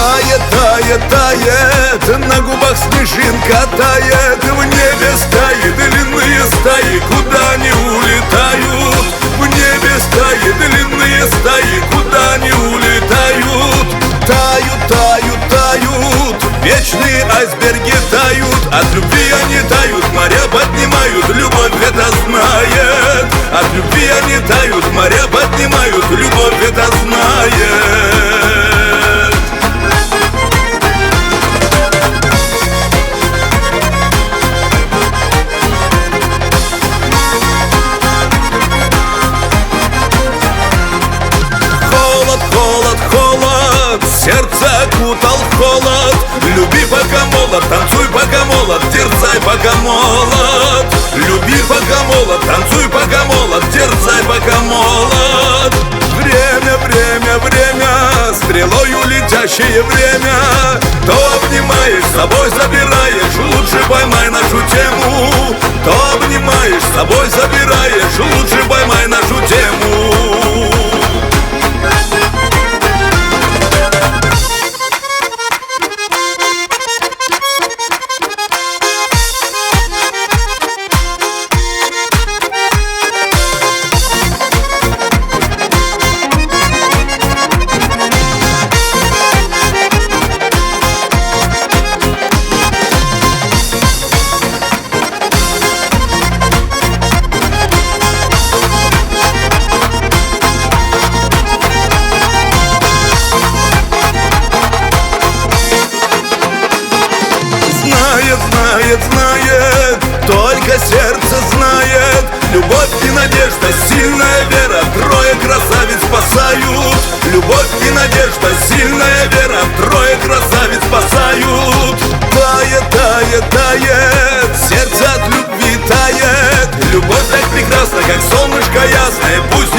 Тает, тает, тает, на губах снежинка тает, в небе стаи, длинные стаи, куда они улетают? В небе стаи, длинные стаи, куда они улетают? Тают, тают, тают, вечные айсберги тают, от любви они тают, моря поднимают, любовь это знает. От любви они тают, моря поднимают, любовь это знает. Сердце окутал холод. Люби пока молод, танцуй пока молод, дерзай пока молод. Люби пока молод, танцуй пока молод, дерзай пока молод. Время, время, время, стрелою летящее время. То обнимаешь, с собой забираешь, лучше поймай нашу тему. То обнимаешь, с собой забираешь, лучше поймай нашу тему. Знает, знает, только сердце знает. Любовь и надежда, сильная вера, трое красавиц спасают. Любовь и надежда, сильная вера, трое красавиц спасают. Тает, тает, тает, сердце от любви тает. Любовь так прекрасна, как солнышко ясное, пусть